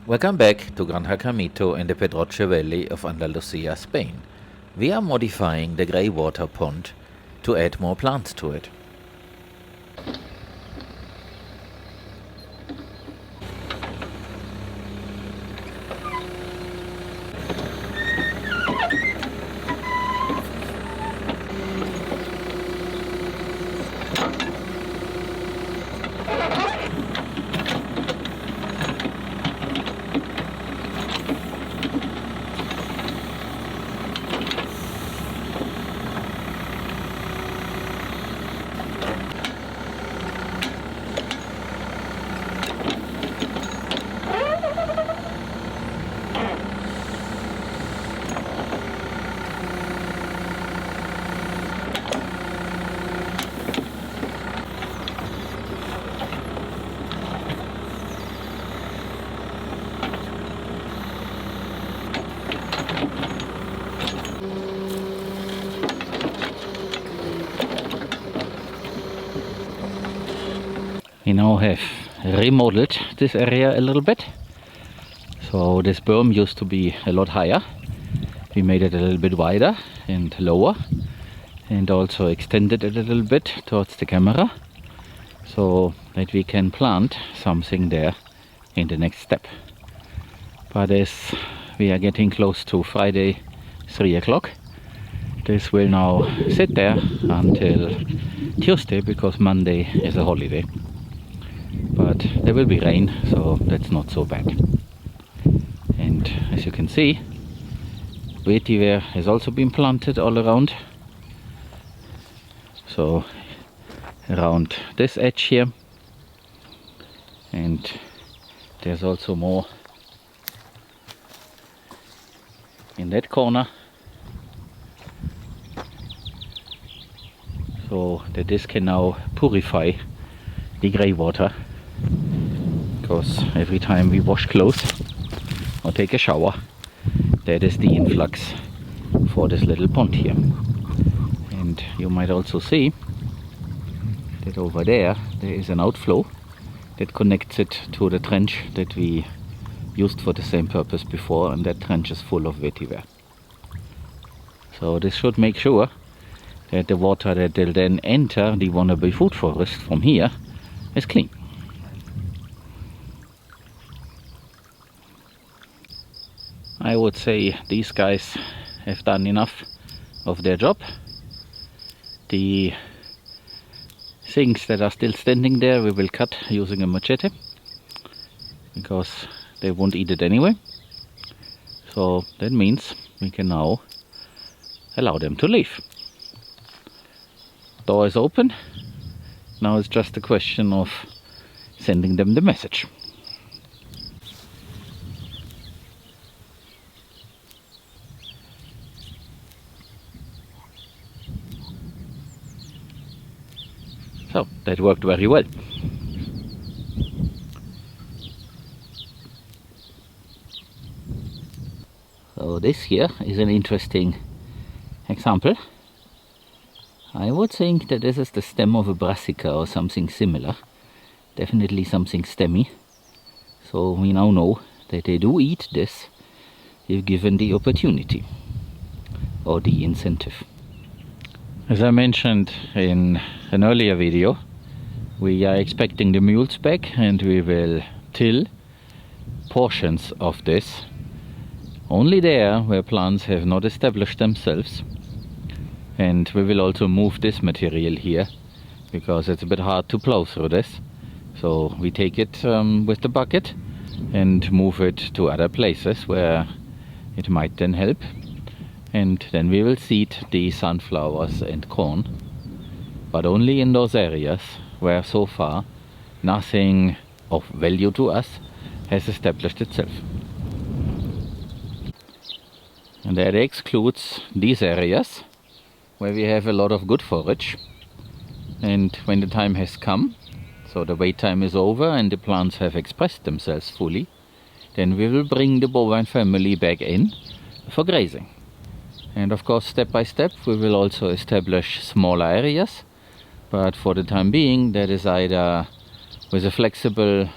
Welcome back to Granja Caimito in the Pedroche Valley of Andalusia, Spain. We are modifying the greywater pond to add more plants to it. We now have remodeled this area a little bit. So this berm used to be a lot higher. We made it a little bit wider and lower, and also extended it a little bit towards the camera so that we can plant something there in the next step. But as we are getting close to Friday 3 o'clock, this will now sit there until Tuesday, because Monday is a holiday. But there will be rain, so that's not so bad. And as you can see, vetiver has also been planted all around. So around this edge here, and there's also more in that corner, so that this can now purify the grey water, because every time we wash clothes or take a shower, that is the influx for this little pond here. And you might also see that over there is an outflow that connects it to the trench that we used for the same purpose before, and that trench is full of vetiver. So this should make sure that the water that will then enter the wannabe food forest from here is clean. I would say these guys have done enough of their job. The things that are still standing there we will cut using a machete, because they won't eat it anyway. So that means we can now allow them to leave. Door is open. Now it's just a question of sending them the message. So that worked very well. So this here is an interesting example. I would think that this is the stem of a brassica or something similar. Definitely something stemmy. So we now know that they do eat this if given the opportunity or the incentive. As I mentioned in an earlier video, we are expecting the mules back, and we will till portions of this only there where plants have not established themselves. And we will also move this material here, because it's a bit hard to plow through this. So we take it with the bucket and move it to other places where it might then help. And then we will seed the sunflowers and corn, but only in those areas where so far nothing of value to us has established itself. And that excludes these areas where we have a lot of good forage. And when the time has come, so the wait time is over and the plants have expressed themselves fully, then we will bring the bovine family back in for grazing. And of course, step by step, we will also establish smaller areas, but for the time being, that is either with a flexible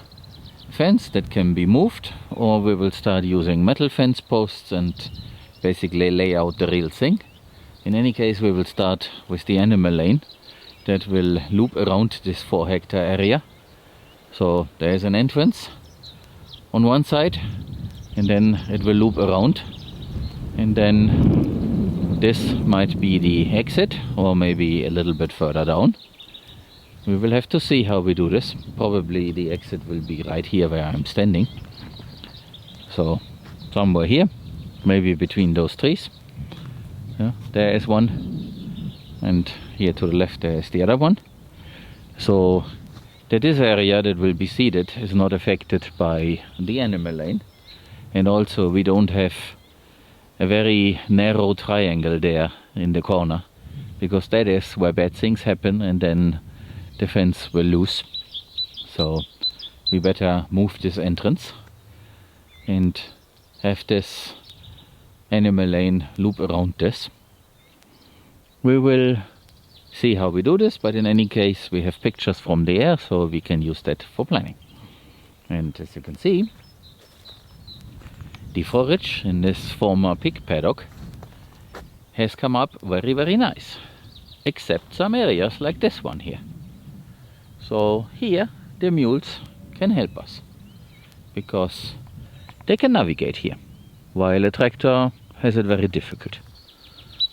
fence that can be moved, or we will start using metal fence posts and basically lay out the real thing. In any case, we will start with the animal lane that will loop around this 4-hectare area. So there is an entrance on one side, and then it will loop around, and then this might be the exit, or maybe a little bit further down. We will have to see how we do this. Probably the exit will be right here where I'm standing. So somewhere here, maybe between those trees. Yeah, there is one, and here to the left there is the other one. So that this area that will be seeded is not affected by the animal lane. And also we don't have a very narrow triangle there in the corner, because that is where bad things happen, and then the fence will lose. So we better move this entrance and have this animal lane loop around this. We will see how we do this, but in any case we have pictures from the air, so we can use that for planning. And as you can see, the forage in this former pig paddock has come up very, very nice, except some areas like this one here. So here the mules can help us, because they can navigate here, while a tractor has it very difficult.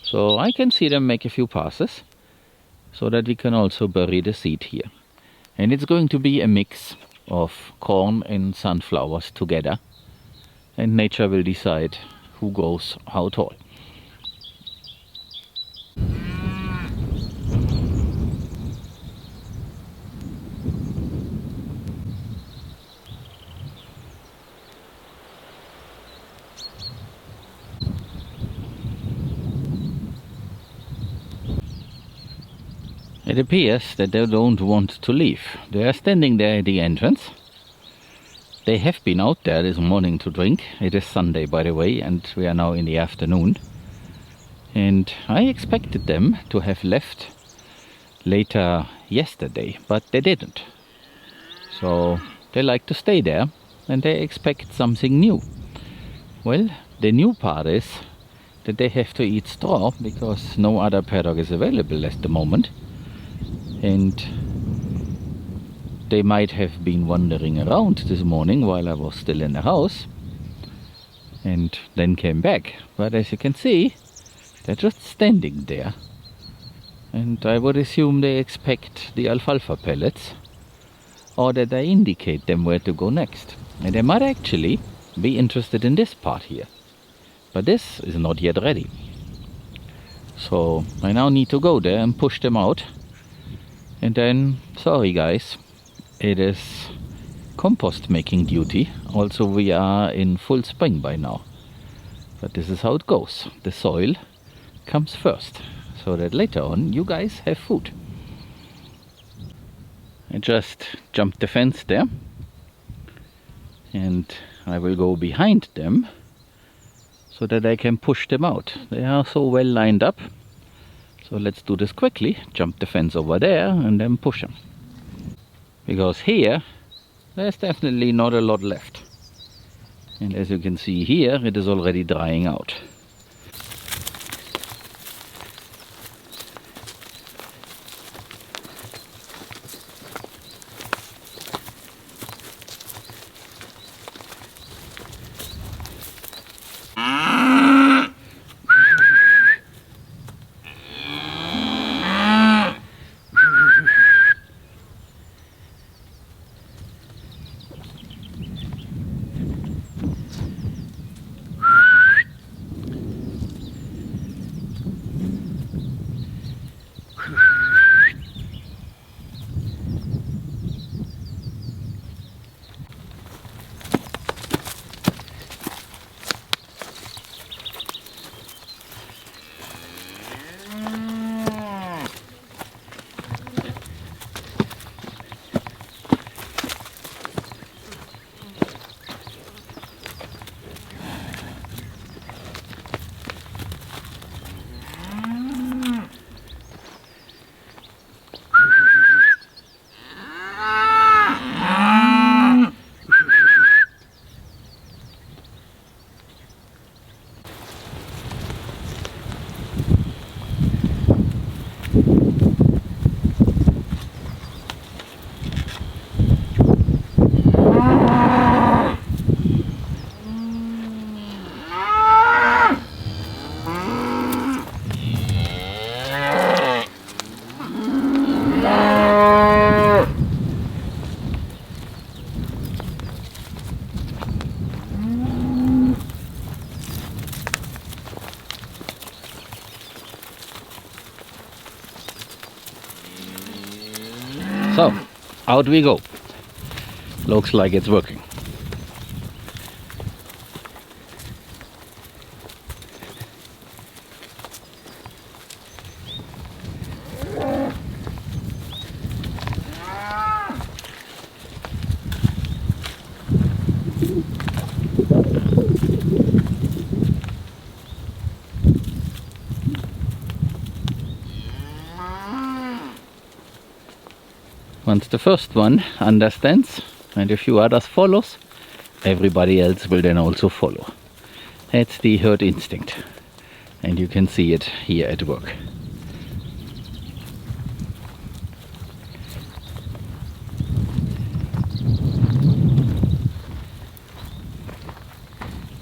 So I can see them make a few passes, so that we can also bury the seed here. And it's going to be a mix of corn and sunflowers together, and nature will decide who goes how tall. It appears that they don't want to leave. They are standing there at the entrance. They have been out there this morning to drink. It is Sunday, by the way, and we are now in the afternoon. And I expected them to have left later yesterday, but they didn't. So they like to stay there, and they expect something new. Well, the new part is that they have to eat straw, because no other paddock is available at the moment. And they might have been wandering around this morning while I was still in the house, and then came back. But as you can see, they're just standing there, and I would assume they expect the alfalfa pellets, or that I indicate them where to go next. And they might actually be interested in this part here, but this is not yet ready. So I now need to go there and push them out. And then, sorry guys, it is compost making duty. Also, we are in full spring by now. But this is how it goes. The soil comes first, so that later on you guys have food. I just jumped the fence there, and I will go behind them so that I can push them out. They are so well lined up. So let's do this quickly. Jump the fence over there and then push them. Because here, there's definitely not a lot left. And as you can see here, it is already drying out. So, out we go. Looks like it's working. Once the first one understands and a few others follows, everybody else will then also follow. That's the herd instinct, and you can see it here at work.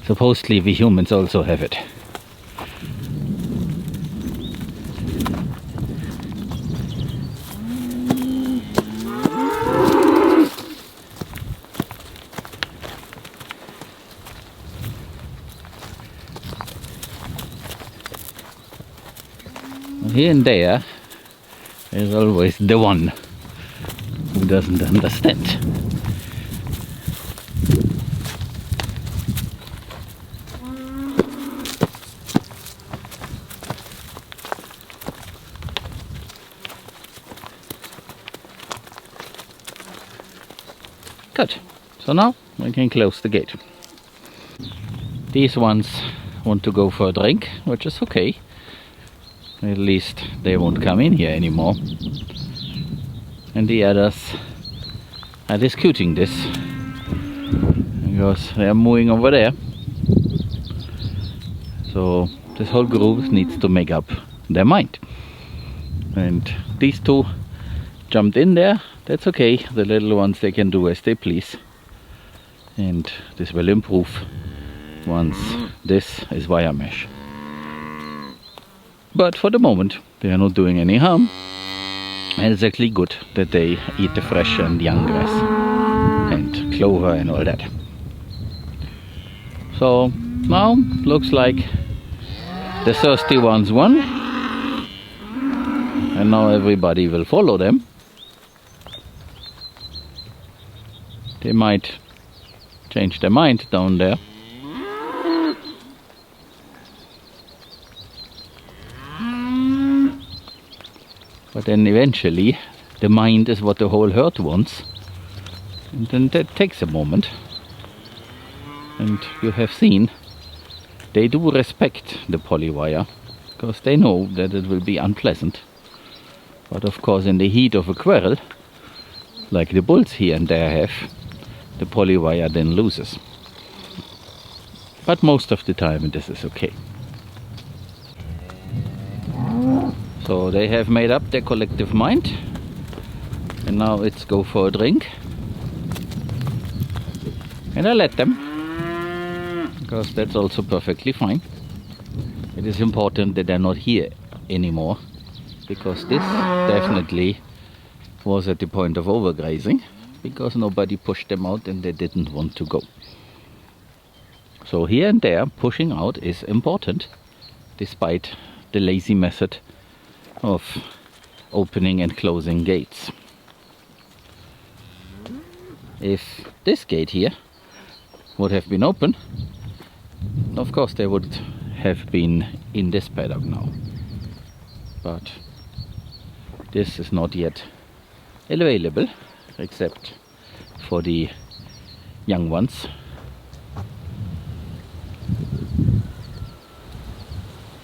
Supposedly we humans also have it. Here and there is always the one who doesn't understand. Good. So now we can close the gate. These ones want to go for a drink, which is okay. At least they won't come in here anymore. And the others are disputing this because they are moving over there. So this whole group needs to make up their mind. And these two jumped in there. That's okay. The little ones, they can do as they please. And this will improve once this is wire mesh. But for the moment, they are not doing any harm. And it's actually good that they eat the fresh and young grass and clover and all that. So now looks like the thirsty ones won. And now everybody will follow them. They might change their mind down there. But then eventually the mind is what the whole herd wants, and then that takes a moment. And you have seen they do respect the polywire because they know that it will be unpleasant. But of course in the heat of a quarrel, like the bulls here and there have, the polywire then loses. But most of the time this is okay. So they have made up their collective mind, and now it's go for a drink. And I let them, because that's also perfectly fine. It is important that they're not here anymore, because this definitely was at the point of overgrazing, because nobody pushed them out and they didn't want to go. So here and there pushing out is important, despite the lazy method of opening and closing gates. If this gate here would have been open, of course they would have been in this paddock now. But this is not yet available, except for the young ones.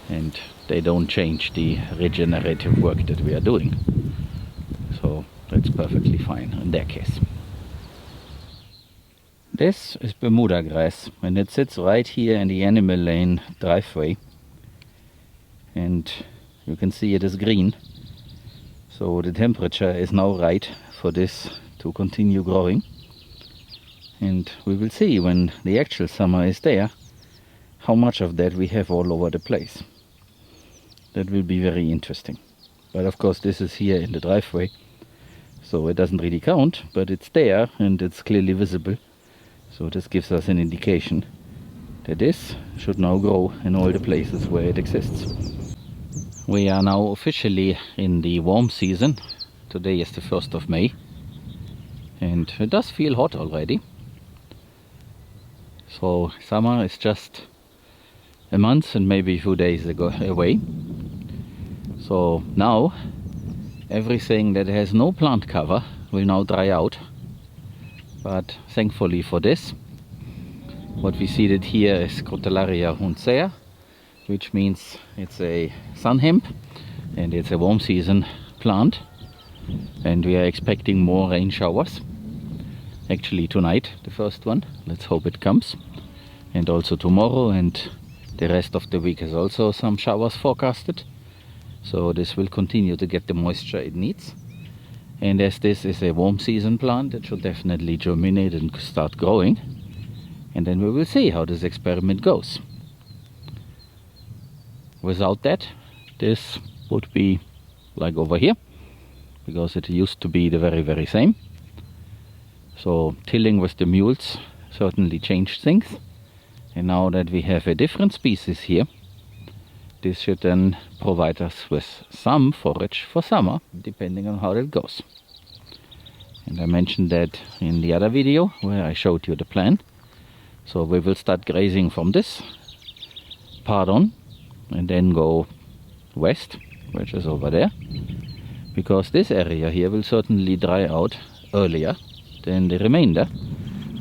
And they don't change the regenerative work that we are doing. So that's perfectly fine in their case. This is Bermuda grass, and it sits right here in the animal lane driveway. And you can see it is green. So the temperature is now right for this to continue growing. And we will see when the actual summer is there, how much of that we have all over the place. That will be very interesting. But of course this is here in the driveway, so it doesn't really count, but it's there and it's clearly visible. So this gives us an indication that this should now grow in all the places where it exists. We are now officially in the warm season Today is the 1st of May, and it does feel hot already. So summer is just a month and maybe a few days away. So now everything that has no plant cover will now dry out. But thankfully for this, what we see that here is Crotalaria huncea, which means it's a sun hemp and it's a warm season plant, and we are expecting more rain showers. Actually tonight, the first one, let's hope it comes, and also tomorrow, and the rest of the week is also some showers forecasted. So this will continue to get the moisture it needs, and as this is a warm season plant, it should definitely germinate and start growing, and then we will see how this experiment goes. Without that, this would be like over here, because it used to be the very same. So tilling with the mules certainly changed things, and now that we have a different species here, this should then provide us with some forage for summer, depending on how that goes. And I mentioned that in the other video where I showed you the plan. So we will start grazing from this part on and then go west, which is over there, because this area here will certainly dry out earlier than the remainder,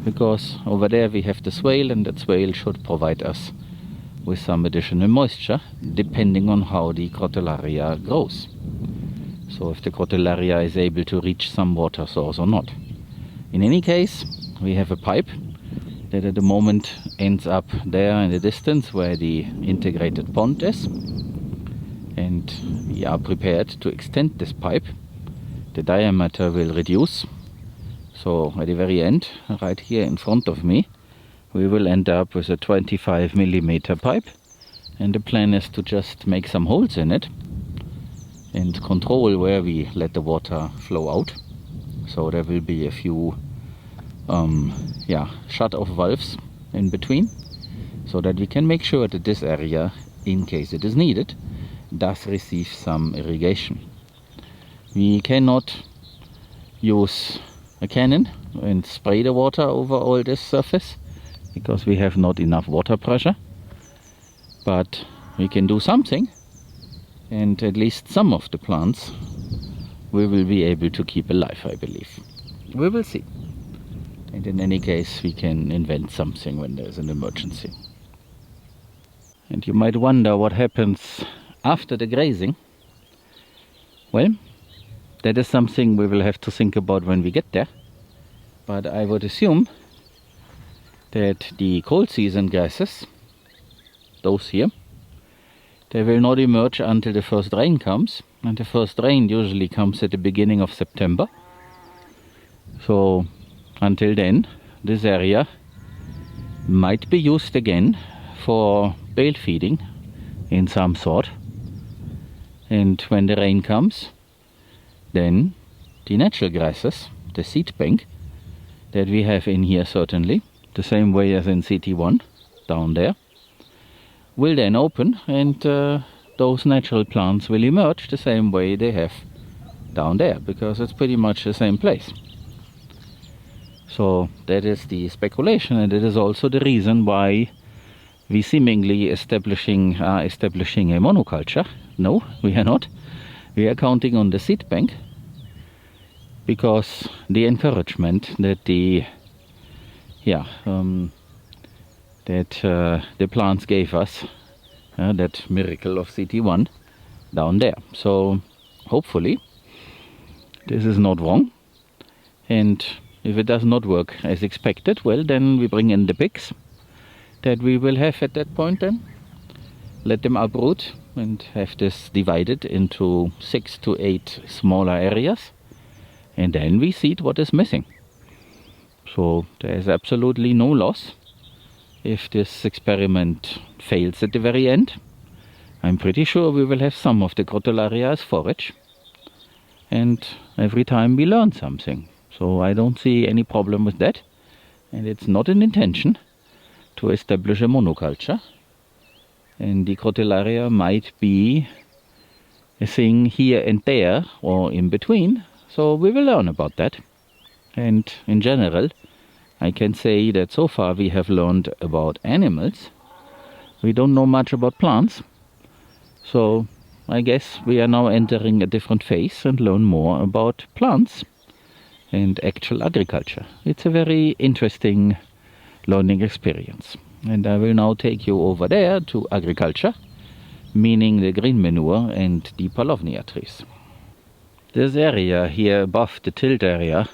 because over there we have the swale, and that swale should provide us with some additional moisture depending on how the Crotalaria grows. So if the Crotalaria is able to reach some water source or not. In any case, we have a pipe that at the moment ends up there in the distance where the integrated pond is, and we are prepared to extend this pipe. The diameter will reduce, so at the very end, right here in front of me, we will end up with a 25mm pipe, and the plan is to just make some holes in it and control where we let the water flow out. So there will be a few shut-off valves in between, so that we can make sure that this area, in case it is needed, does receive some irrigation. We cannot use a cannon and spray the water over all this surface, because we have not enough water pressure, but we can do something, and at least some of the plants we will be able to keep alive, I believe. We will see. And in any case, we can invent something when there's an emergency. And you might wonder what happens after the grazing. Well, that is something we will have to think about when we get there. But I would assume that the cold season grasses, those here, they will not emerge until the first rain comes. And the first rain usually comes at the beginning of September. So until then, this area might be used again for bale feeding in some sort. And when the rain comes, then the natural grasses, the seed bank that we have in here, certainly the same way as in CT1 down there, will then open, and those natural plants will emerge the same way they have down there, because it's pretty much the same place. So that is the speculation, and it is also the reason why we seemingly establishing a monoculture. No, we are not. We are counting on the seed bank, because the encouragement that the plants gave us, that miracle of CT1 down there. So hopefully this is not wrong, and if it does not work as expected, well, then we bring in the pigs that we will have at that point, then let them uproot and have this divided into 6 to 8 smaller areas, and then we seed what is missing. So there is absolutely no loss if this experiment fails at the very end. I'm pretty sure we will have some of the Crotalaria as forage, and every time we learn something. So I don't see any problem with that, and it's not an intention to establish a monoculture, and the Crotalaria might be a thing here and there or in between, So we will learn about that. And in general, I can say that so far we have learned about animals. We don't know much about plants. So I guess we are now entering a different phase and learn more about plants and actual agriculture. It's a very interesting learning experience. And I will now take you over there to agriculture, meaning the green manure and the Paulownia trees. This area here above the tilt area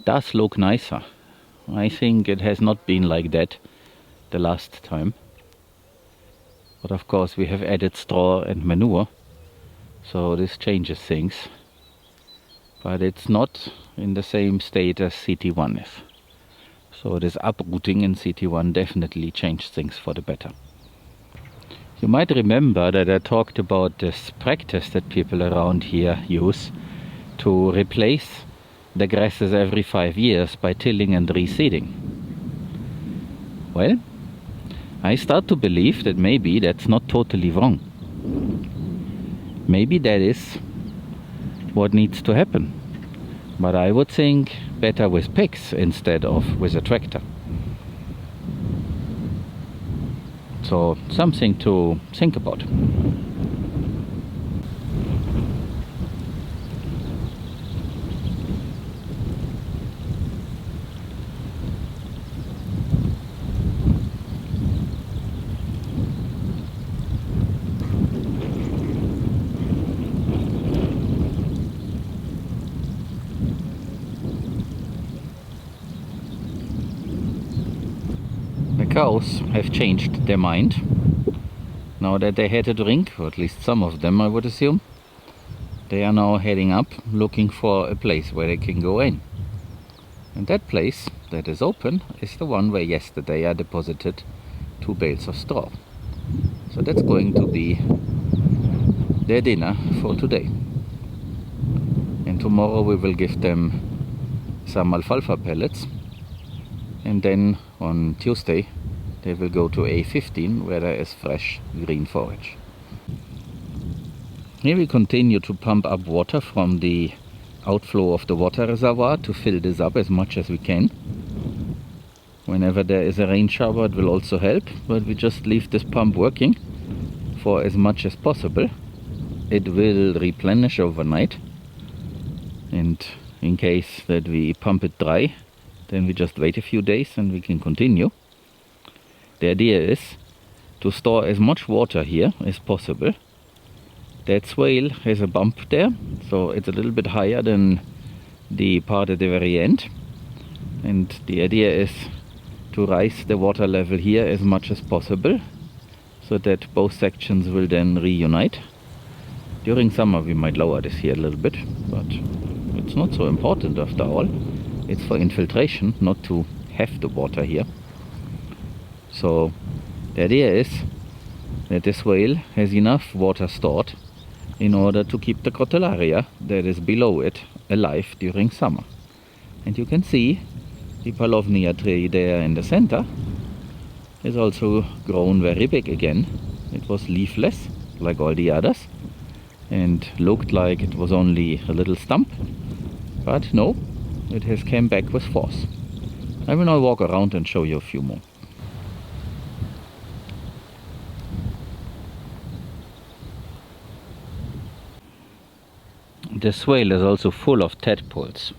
does look nicer. I think it has not been like that the last time. But of course we have added straw and manure, so this changes things. But it's not in the same state as CT1 is. So this uprooting in CT1 definitely changed things for the better. You might remember that I talked about this practice that people around here use to replace the grasses every 5 years by tilling and reseeding. Well, I start to believe that maybe that's not totally wrong. Maybe that is what needs to happen. But I would think better with pigs instead of with a tractor. So something to think about. Cows have changed their mind now that they had a drink, or at least some of them I would assume. They are now heading up looking for a place where they can go in, and that place that is open is the one where yesterday I deposited 2 bales of straw. So that's going to be their dinner for today, and tomorrow we will give them some alfalfa pellets, and then on Tuesday they will go to A15 where there is fresh green forage. Here we continue to pump up water from the outflow of the water reservoir to fill this up as much as we can. Whenever there is a rain shower it will also help, but we just leave this pump working for as much as possible. It will replenish overnight, and in case that we pump it dry, then we just wait a few days and we can continue. The idea is to store as much water here as possible. That swale has a bump there, so it's a little bit higher than the part at the very end. And the idea is to raise the water level here as much as possible, so that both sections will then reunite. During summer we might lower this here a little bit, but it's not so important after all. It's for infiltration, not to have the water here. So the idea is that this swale has enough water stored in order to keep the crotalaria that is below it alive during summer. And you can see the Paulownia tree there in the center is also grown very big again. It was leafless like all the others and looked like it was only a little stump, but no, it has come back with force. I will now walk around and show you a few more. The swale is also full of tadpoles,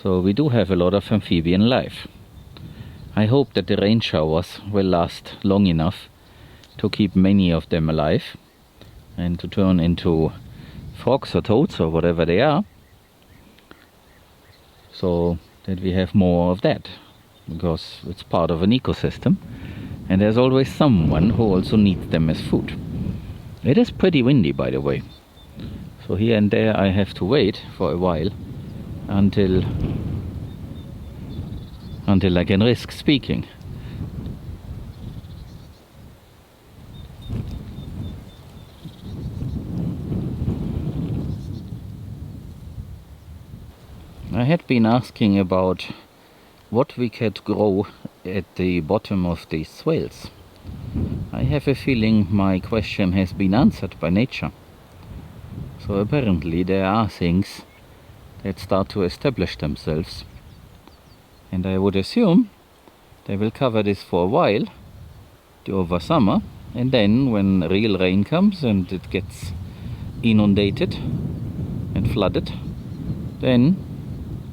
so we do have a lot of amphibian life. I hope that the rain showers will last long enough to keep many of them alive and to turn into frogs or toads or whatever they are, so that we have more of that, because it's part of an ecosystem and there's always someone who also needs them as food. It is pretty windy, by the way, so here and there I have to wait for a while until I can risk speaking. I had been asking about what we could grow at the bottom of these swales. I have a feeling my question has been answered by nature. So apparently there are things that start to establish themselves. And I would assume they will cover this for a while over summer, and then when real rain comes and it gets inundated and flooded, then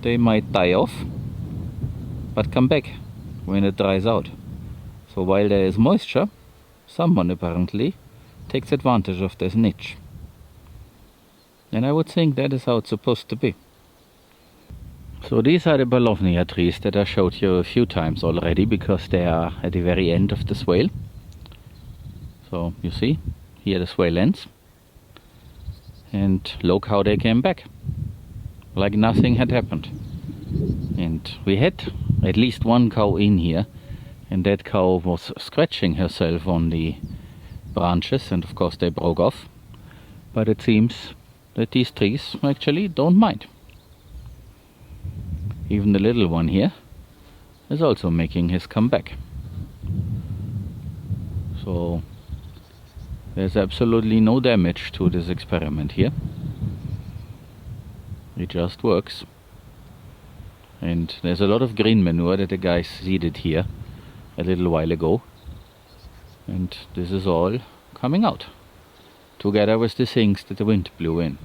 they might die off but come back when it dries out. So while there is moisture, someone apparently takes advantage of this niche. And I would think that is how it's supposed to be. So these are the Paulownia trees that I showed you a few times already, because they are at the very end of the swale. So you see, here the swale ends. And look how they came back. Like nothing had happened. And we had at least one cow in here, and that cow was scratching herself on the branches, and of course they broke off. But it seems that these trees actually don't mind. Even the little one here is also making his comeback. So there's absolutely no damage to this experiment here. It just works. And there's a lot of green manure that the guys seeded here a little while ago. And this is all coming out, together with the things that the wind blew in,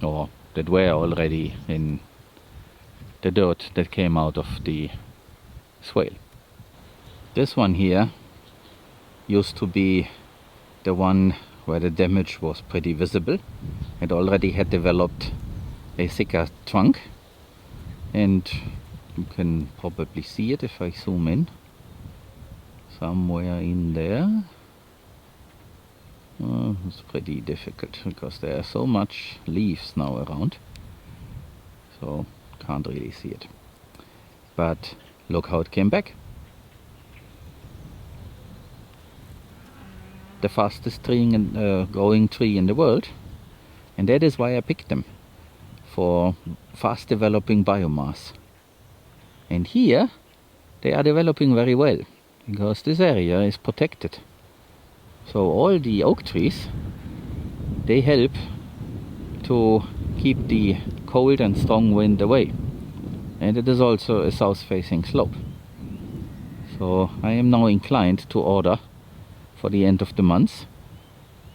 or that were already in the dirt that came out of the swale. This one here used to be the one where the damage was pretty visible. It already had developed a thicker trunk, and you can probably see it if I zoom in. Somewhere in there. It's pretty difficult because there are so much leaves now around, so can't really see it. But look how it came back. The fastest growing tree in the world, and that is why I picked them, for fast developing biomass. And here they are developing very well, because this area is protected. So all the oak trees, they help to keep the cold and strong wind away. And it is also a south-facing slope. So I am now inclined to order, for the end of the month,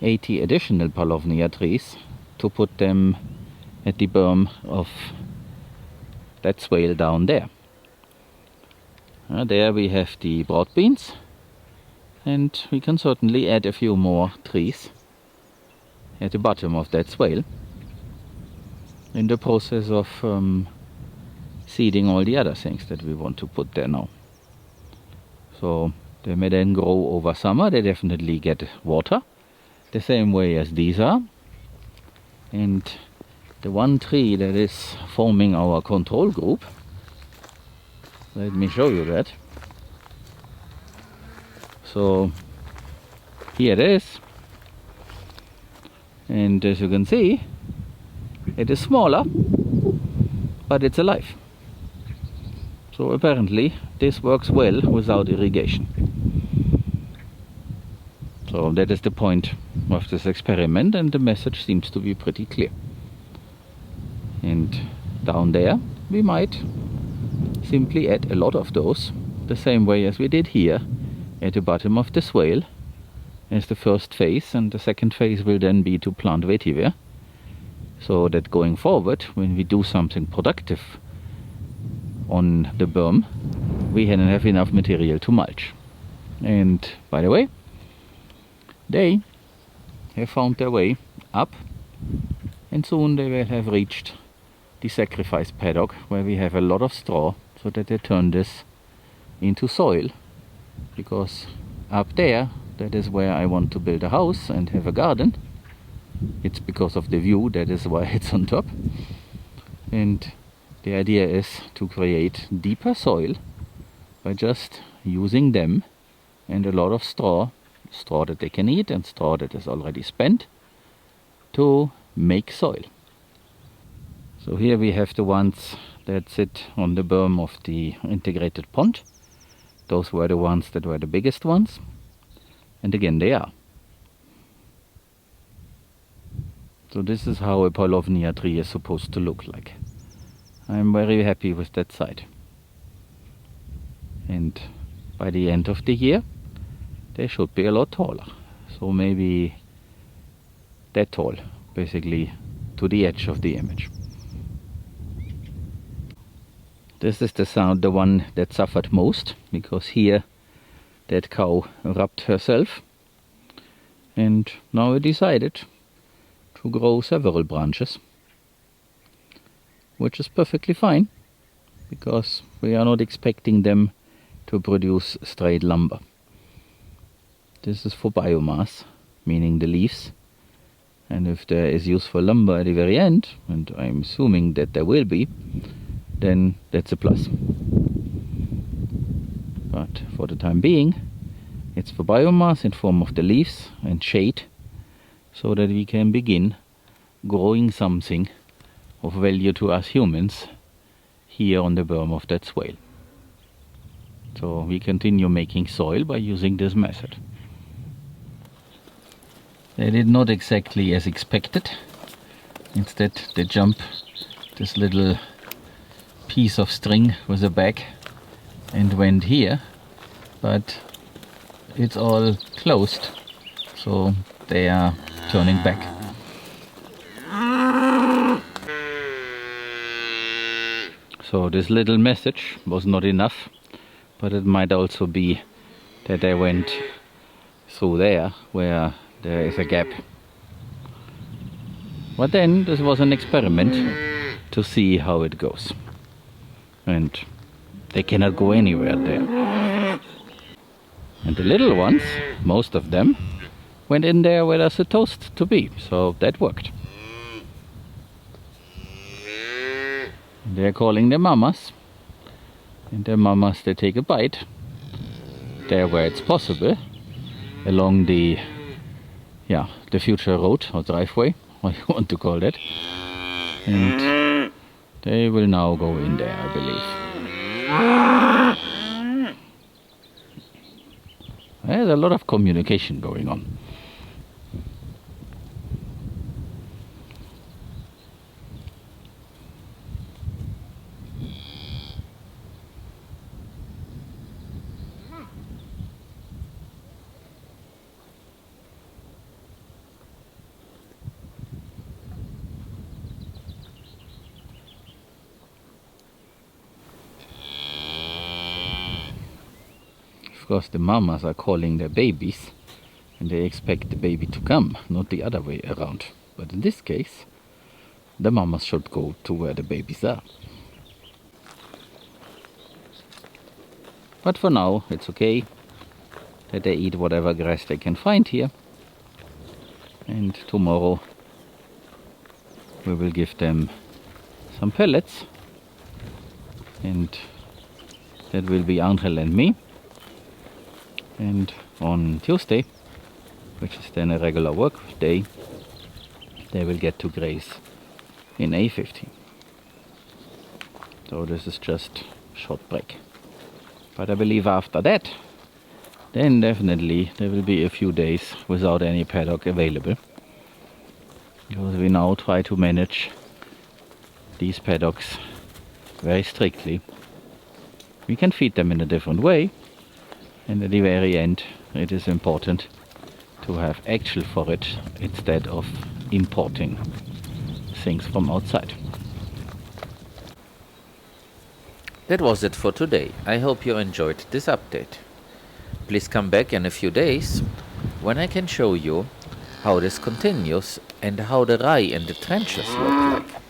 80 additional Paulownia trees to put them at the berm of that swale down there. There we have the broad beans, and we can certainly add a few more trees at the bottom of that swale in the process of seeding all the other things that we want to put there now. So they may then grow over summer. They definitely get water the same way as these are. And the one tree that is forming our control group, let me show you that. So here it is, and as you can see, it is smaller, but it's alive. So apparently this works well without irrigation. So that is the point of this experiment, and the message seems to be pretty clear. And down there we might simply add a lot of those, the same way as we did here at the bottom of the swale as the first phase, and the second phase will then be to plant vetiver, so that going forward, when we do something productive on the berm, we can have enough material to mulch. And by the way, they have found their way up, and soon they will have reached the sacrifice paddock, where we have a lot of straw, so that they turn this into soil, because up there, that is where I want to build a house and have a garden. It's because of the view, that is why it's on top. And the idea is to create deeper soil by just using them and a lot of straw that they can eat and straw that is already spent, to make soil. So here we have the ones that sit on the berm of the integrated pond. Those were the ones that were the biggest ones, and again they are. So this is how a Paulownia tree is supposed to look like. I'm very happy with that side. And by the end of the year, they should be a lot taller. So maybe that tall, basically to the edge of the image. This is the one that suffered most, because here that cow rubbed herself, and now I decided to grow several branches, which is perfectly fine, because we are not expecting them to produce straight lumber. This is for biomass, meaning the leaves, and if there is use for lumber at the very end, and I'm assuming that there will be, then that's a plus. But for the time being, it's for biomass in form of the leaves and shade, so that we can begin growing something of value to us humans here on the berm of that swale. So we continue making soil by using this method. They did not exactly as expected. Instead they jump this little piece of string with a bag and went here, but it's all closed, so they are turning back. So this little message was not enough, but it might also be that they went through there where there is a gap. But then this was an experiment to see how it goes. And they cannot go anywhere there. And the little ones, most of them, went in there where they're supposed to be, so that worked. They're calling their mamas, and their mamas, they take a bite there where it's possible, along the future road or driveway, what you want to call that, and they will now go in there, I believe. There's a lot of communication going on. Of course, the mamas are calling their babies, and they expect the baby to come, not the other way around. But in this case, the mamas should go to where the babies are. But for now, it's okay that they eat whatever grass they can find here. And tomorrow we will give them some pellets, and that will be Angel and me. And on Tuesday, which is then a regular work day, they will get to graze in A15. So this is just a short break. But I believe after that, then definitely there will be a few days without any paddock available. Because we now try to manage these paddocks very strictly. We can feed them in a different way, and at the very end it is important to have actual forage instead of importing things from outside. That was it for today. I hope you enjoyed this update. Please come back in a few days when I can show you how this continues and how the rye and the trenches look like.